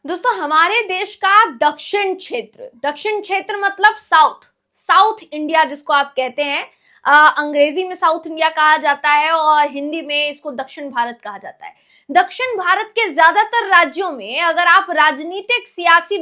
दोस्तों हमारे देश का दक्षिण क्षेत्र मतलब साउथ इंडिया जिसको आप कहते हैं। अंग्रेजी में साउथ इंडिया कहा जाता है और हिंदी में इसको दक्षिण भारत कहा जाता है। दक्षिण भारत के ज्यादातर राज्यों में अगर आप राजनीतिक सियासी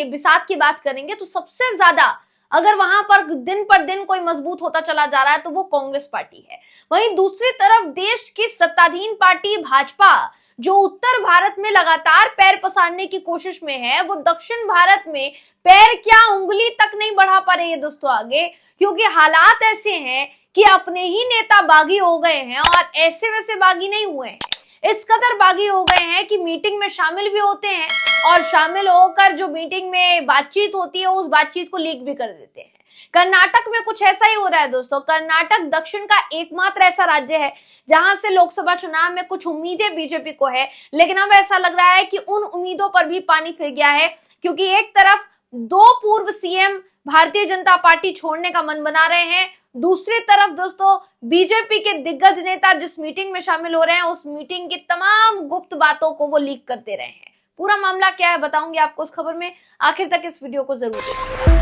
बिसात की बात करेंगे तो सबसे ज्यादा अगर वहां पर दिन पर दिन कोई मजबूत होता चला जा रहा है तो वो कांग्रेस पार्टी है। वहीं दूसरी तरफ देश की सत्ताधीन पार्टी भाजपा जो उत्तर भारत में लगातार पैर पसारने की कोशिश में है, वो दक्षिण भारत में पैर क्या उंगली तक नहीं बढ़ा पा रही है दोस्तों आगे, क्योंकि हालात ऐसे हैं कि अपने ही नेता बागी हो गए हैं और ऐसे वैसे बागी नहीं हुए हैं। इस कदर बागी हो गए हैं कि मीटिंग में शामिल भी होते हैं और शामिल होकर जो मीटिंग में बातचीत होती है उस बातचीत को लीक भी कर देते हैं। कर्नाटक में कुछ ऐसा ही हो रहा है दोस्तों। कर्नाटक दक्षिण का एकमात्र ऐसा राज्य है जहां से लोकसभा चुनाव में कुछ उम्मीदें बीजेपी को है, लेकिन अब ऐसा लग रहा है कि उन उम्मीदों पर भी पानी फिर गया है, क्योंकि एक तरफ दो पूर्व सीएम भारतीय जनता पार्टी छोड़ने का मन बना रहे हैं, दूसरी तरफ दोस्तों बीजेपी के दिग्गज नेता जिस मीटिंग में शामिल हो रहे हैं उस मीटिंग की तमाम गुप्त बातों को वो लीक करते रहे हैं। पूरा मामला क्या है बताऊंगी आपको इस खबर में, आखिर तक इस वीडियो को जरूर देखें।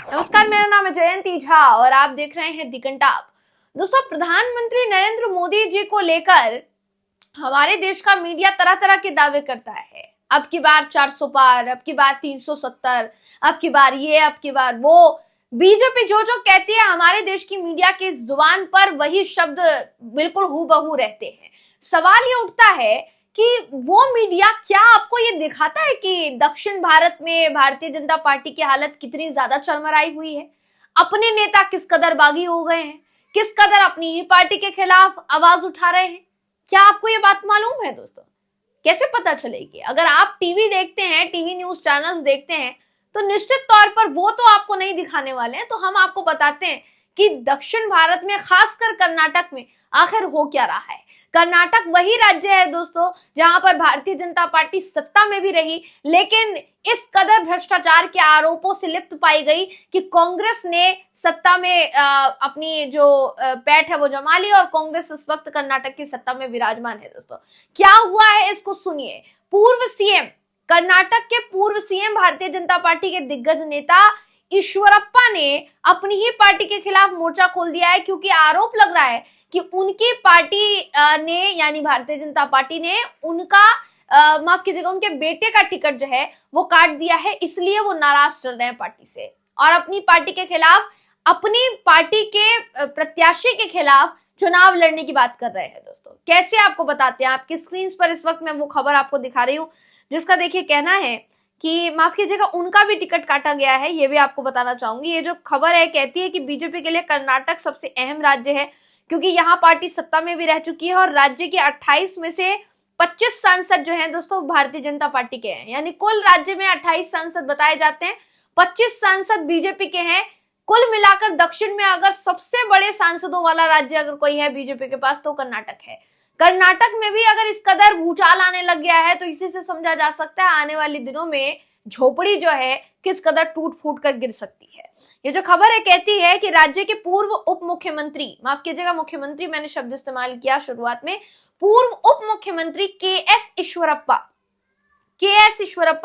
नमस्कार, मेरा नाम है जयंती झा और आप देख रहे हैं दी कंटाप। दोस्तों प्रधानमंत्री नरेंद्र मोदी जी को लेकर हमारे देश का मीडिया तरह तरह के दावे करता है। अब की बार 400 पार, अब की बार 370, अब की बार ये, अब की बार वो। बीजेपी जो जो कहती है हमारे देश की मीडिया की जुबान पर वही शब्द बिल्कुल हूबहू रहते हैं। सवाल ये उठता है कि वो मीडिया क्या आपको ये दिखाता है कि दक्षिण भारत में भारतीय जनता पार्टी की हालत कितनी ज्यादा चरमराई हुई है, अपने नेता किस कदर बागी हो गए हैं, किस कदर अपनी ही पार्टी के खिलाफ आवाज उठा रहे हैं? क्या आपको ये बात मालूम है दोस्तों? कैसे पता चलेगी? अगर आप टीवी देखते हैं, टीवी न्यूज चैनल्स देखते हैं तो निश्चित तौर पर वो तो आपको नहीं दिखाने वाले हैं। तो हम आपको बताते हैं कि दक्षिण भारत में खासकर कर्नाटक में आखिर हो क्या रहा है। कर्नाटक वही राज्य है दोस्तों जहां पर भारतीय जनता पार्टी सत्ता में भी रही, लेकिन इस कदर भ्रष्टाचार के आरोपों से लिप्त पाई गई कि कांग्रेस ने सत्ता में अपनी जो पैठ है वो जमा ली और कांग्रेस इस वक्त कर्नाटक की सत्ता में विराजमान है। दोस्तों क्या हुआ है इसको सुनिए। कर्नाटक के पूर्व सीएम भारतीय जनता पार्टी के दिग्गज नेता ईश्वरप्पा ने अपनी ही पार्टी के खिलाफ मोर्चा खोल दिया है, क्योंकि आरोप लग रहा है कि उनकी पार्टी ने यानी भारतीय जनता पार्टी ने उनका माफ कीजिएगा उनके बेटे का टिकट जो है वो काट दिया है, इसलिए वो नाराज चल रहे हैं पार्टी से और अपनी पार्टी के खिलाफ, अपनी पार्टी के प्रत्याशी के खिलाफ चुनाव लड़ने की बात कर रहे हैं। दोस्तों कैसे आपको बताते हैं, आपकी स्क्रीन पर इस वक्त मैं वो खबर आपको दिखा रही हूँ जिसका देखिए कहना है कि माफ कीजिएगा उनका भी टिकट काटा गया है। ये भी आपको बताना चाहूंगी। ये जो खबर है कहती है कि बीजेपी के लिए कर्नाटक सबसे अहम राज्य है, क्योंकि यहाँ पार्टी सत्ता में भी रह चुकी है और राज्य के 28 में से 25 सांसद जो हैं दोस्तों भारतीय जनता पार्टी के हैं। यानी कुल राज्य में 28 सांसद बताए जाते हैं, 25 सांसद बीजेपी के हैं। कुल मिलाकर दक्षिण में अगर सबसे बड़े सांसदों वाला राज्य अगर कोई है बीजेपी के पास तो कर्नाटक है। कर्नाटक में भी अगर इस कदर भूचाल आने लग गया है तो इसी से समझा जा सकता है आने वाले दिनों में झोपड़ी जो है किस कदर टूट फूट कर गिर सकती है। ये जो खबर है कहती है कि राज्य के पूर्व उप मुख्यमंत्री, माफ कीजिएगा मुख्यमंत्री मैंने शब्द इस्तेमाल किया शुरुआत में, पूर्व उप मुख्यमंत्री के एस ईश्वरप्पा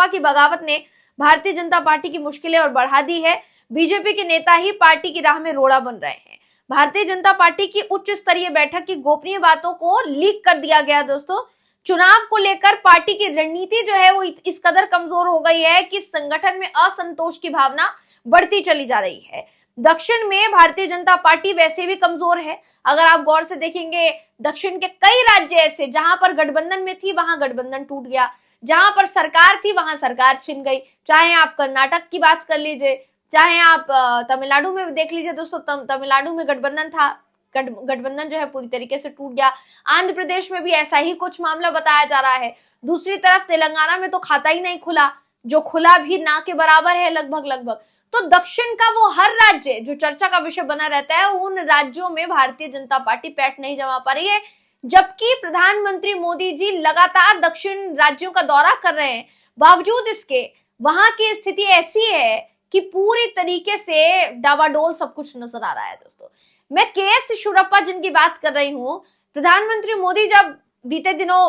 की बगावत ने भारतीय जनता पार्टी की मुश्किलें और बढ़ा दी है। बीजेपी के नेता ही पार्टी की राह में रोड़ा बन रहे हैं। भारतीय जनता पार्टी की उच्च स्तरीय बैठक की गोपनीय बातों को लीक कर दिया गया। दोस्तों चुनाव को लेकर पार्टी की रणनीति जो है वो इस कदर कमजोर हो गई है कि संगठन में असंतोष की भावना बढ़ती चली जा रही है। दक्षिण में भारतीय जनता पार्टी वैसे भी कमजोर है। अगर आप गौर से देखेंगे दक्षिण के कई राज्य ऐसे जहां पर गठबंधन में थी वहां गठबंधन टूट गया, जहां पर सरकार थी वहां सरकार छिन गई। चाहे आप कर्नाटक की बात कर लीजिए, चाहे आप तमिलनाडु में देख लीजिए दोस्तों, तमिलनाडु में गठबंधन था, गठबंधन जो है पूरी तरीके से टूट गया। आंध्र प्रदेश में भी ऐसा ही कुछ मामला बताया जा रहा है। दूसरी तरफ तेलंगाना में तो खाता ही नहीं खुला, जो खुला भी ना के बराबर है लगभग। तो दक्षिण का वो हर राज्य जो चर्चा का विषय बना रहता है, उन राज्यों में भारतीय जनता पार्टी पैठ नहीं जमा पा रही है, जबकि प्रधानमंत्री मोदी जी लगातार दक्षिण राज्यों का दौरा कर रहे हैं। बावजूद इसके वहां की स्थिति ऐसी है कि पूरी तरीके से डावाडोल सब कुछ नजर आ रहा है। दोस्तों मैं के एस ईश्वरप्पा जिनकी बात कर रही हूँ, प्रधानमंत्री मोदी जब बीते दिनों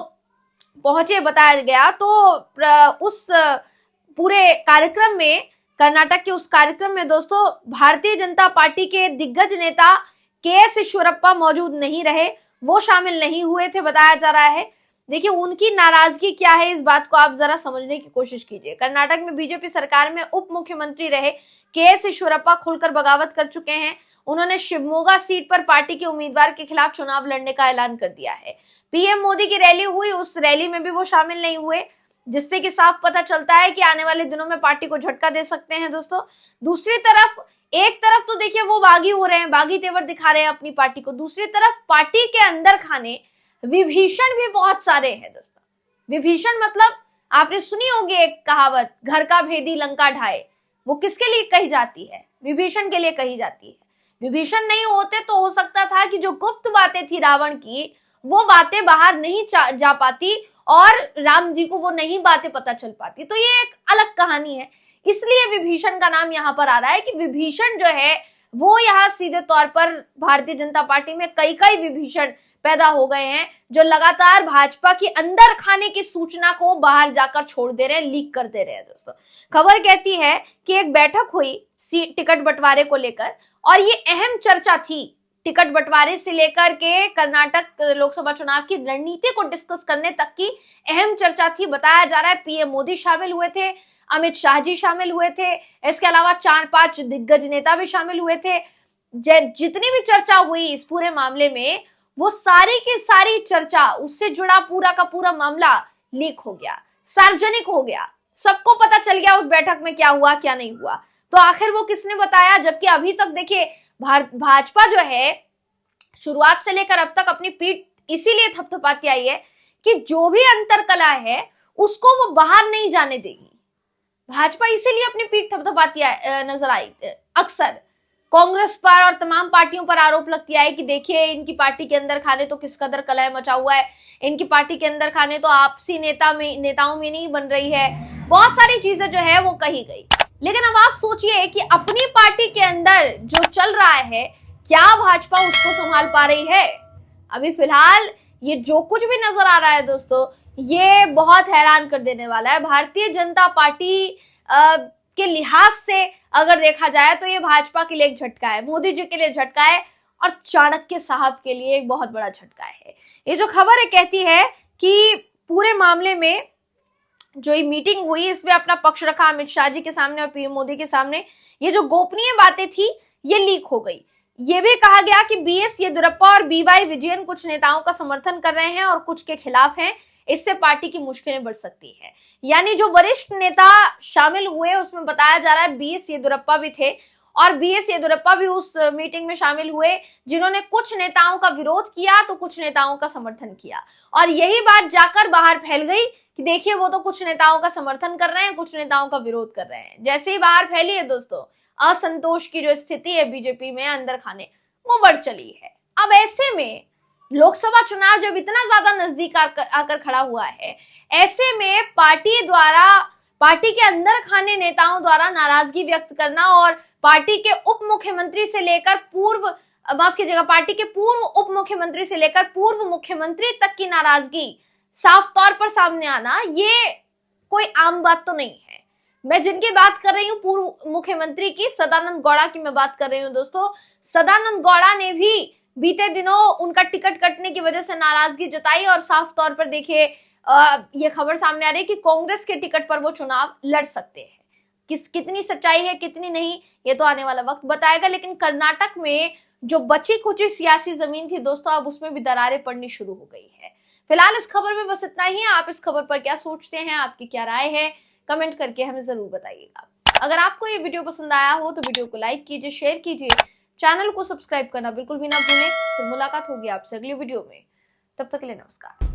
पहुंचे बताया गया, तो उस पूरे कार्यक्रम में, कर्नाटक के उस कार्यक्रम में दोस्तों, भारतीय जनता पार्टी के दिग्गज नेता के.एस. ईश्वरप्पा मौजूद नहीं रहे, वो शामिल नहीं हुए थे बताया जा रहा है। देखिए उनकी नाराजगी क्या है, इस बात को आप जरा समझने की कोशिश कीजिए। कर्नाटक में बीजेपी सरकार में उप मुख्यमंत्री रहे के.एस. ईश्वरप्पा खुलकर बगावत कर चुके हैं। उन्होंने शिवमोगा सीट पर पार्टी के उम्मीदवार के खिलाफ चुनाव लड़ने का ऐलान कर दिया है। पीएम मोदी की रैली हुई, उस रैली में भी वो शामिल नहीं हुए, जिससे कि साफ पता चलता है कि आने वाले दिनों में पार्टी को झटका दे सकते हैं दोस्तों। दूसरी तरफ, एक तरफ तो देखिए वो बागी हो रहे हैं, बागी तेवर दिखा रहे हैं अपनी पार्टी को, दूसरी तरफ पार्टी के अंदर खाने विभीषण भी बहुत सारे हैं दोस्तों। विभीषण मतलब आपने सुनी होगी एक कहावत, घर का भेदी लंका ढाए। वो किसके लिए कही जाती है? विभीषण के लिए कही जाती है। विभीषण नहीं होते तो हो सकता था कि जो गुप्त बातें थी रावण की, वो बातें बाहर नहीं जा पाती और राम जी को वो नहीं बातें पता चल पाती। तो ये एक अलग कहानी है, इसलिए विभीषण का नाम यहाँ पर आ रहा है कि विभीषण जो है वो यहाँ सीधे तौर पर भारतीय जनता पार्टी में कई विभीषण पैदा हो गए हैं, जो लगातार भाजपा के अंदर खाने की सूचना को बाहर जाकर छोड़ दे रहे हैं, लीक कर दे रहे हैं दोस्तों। खबर कहती है कि एक बैठक हुई टिकट बंटवारे को लेकर, और ये अहम चर्चा थी टिकट बंटवारे से लेकर के कर्नाटक लोकसभा चुनाव की रणनीति को डिस्कस करने तक की अहम चर्चा थी। बताया जा रहा है पीएम मोदी शामिल हुए थे, अमित शाह जी शामिल हुए थे, इसके अलावा 4-5 दिग्गज नेता भी शामिल हुए थे। जितनी भी चर्चा हुई इस पूरे मामले में, वो सारी की सारी चर्चा, उससे जुड़ा पूरा का पूरा मामला लीक हो गया, सार्वजनिक हो गया, सबको पता चल गया उस बैठक में क्या हुआ क्या नहीं हुआ। तो आखिर वो किसने बताया? जबकि अभी तक देखिए भाजपा जो है शुरुआत से लेकर अब तक अपनी पीठ इसीलिए थपथपाती आई है कि जो भी अंतरकला है उसको वो बाहर नहीं जाने देगी। भाजपा इसीलिए अपनी पीठ थपथपाती नजर आई। अक्सर कांग्रेस पर और तमाम पार्टियों पर आरोप लगती है कि देखिए इनकी पार्टी के अंदर खाने तो किस कदर कलह मचा हुआ है, इनकी पार्टी के अंदर खाने तो आपसी नेताओं में नहीं बन रही है, बहुत सारी चीजें जो है वो कही गई। लेकिन अब आप सोचिए कि अपनी पार्टी के अंदर जो चल रहा है, क्या भाजपा उसको संभाल पा रही है? अभी फिलहाल ये जो कुछ भी नजर आ रहा है दोस्तों, ये बहुत हैरान कर देने वाला है। भारतीय जनता पार्टी के लिहाज से अगर देखा जाए तो ये भाजपा के लिए एक झटका है, मोदी जी के लिए झटका है, और चाणक्य साहब के लिए एक बहुत बड़ा झटका है। ये जो खबर है कहती है कि पूरे मामले में जो ये मीटिंग हुई, इसमें अपना पक्ष रखा अमित शाह जी के सामने और पीएम मोदी के सामने। ये जो गोपनीय बातें थी ये लीक हो गई। ये भी कहा गया कि बीएस येदियुरप्पा और बीवाई विजयन कुछ नेताओं का समर्थन कर रहे हैं और कुछ के खिलाफ हैं, इससे पार्टी की मुश्किलें बढ़ सकती है। यानी जो वरिष्ठ नेता शामिल हुए उसमें बताया जा रहा है बीएस येदियुरप्पा भी थे, और बीएस येदियुरप्पा भी उस मीटिंग में शामिल हुए जिन्होंने कुछ नेताओं का विरोध किया तो कुछ नेताओं का समर्थन किया। और यही बात जाकर बाहर फैल गई कि देखिए वो तो कुछ नेताओं का समर्थन कर रहे हैं, कुछ नेताओं का विरोध कर रहे हैं। जैसे ही बाहर फैली है दोस्तों, असंतोष की जो स्थिति है बीजेपी में अंदर खाने, वो बढ़ चली है। अब ऐसे में लोकसभा चुनाव जब इतना ज्यादा नजदीक आकर खड़ा हुआ है, ऐसे में पार्टी के अंदर खाने नेताओं द्वारा नाराजगी व्यक्त करना और पार्टी के उप मुख्यमंत्री से लेकर पार्टी के पूर्व उप मुख्यमंत्री से लेकर पूर्व मुख्यमंत्री तक की नाराजगी साफ तौर पर सामने आना, ये कोई आम बात तो नहीं है। मैं जिनकी बात कर रही हूँ पूर्व मुख्यमंत्री की, सदानंद गौड़ा की मैं बात कर रही हूँ दोस्तों। सदानंद गौड़ा ने भी बीते दिनों उनका टिकट कटने की वजह से नाराजगी जताई, और साफ तौर पर देखिए ये खबर सामने आ रही है कि कांग्रेस के टिकट पर वो चुनाव लड़ सकते हैं। कितनी सच्चाई है कितनी नहीं, ये तो आने वाला वक्त बताएगा। लेकिन कर्नाटक में जो बची खुची सियासी जमीन थी दोस्तों, अब उसमें भी दरारें पड़नी शुरू हो गई है। फिलहाल इस खबर में बस इतना ही है। आप इस खबर पर क्या सोचते हैं, आपकी क्या राय है, कमेंट करके हमें जरूर बताइएगा। अगर आपको ये वीडियो पसंद आया हो तो वीडियो को लाइक कीजिए, शेयर कीजिए, चैनल को सब्सक्राइब करना बिल्कुल भी ना भूलें। फिर मुलाकात होगी आपसे अगली वीडियो में, तब तक के लिए नमस्कार।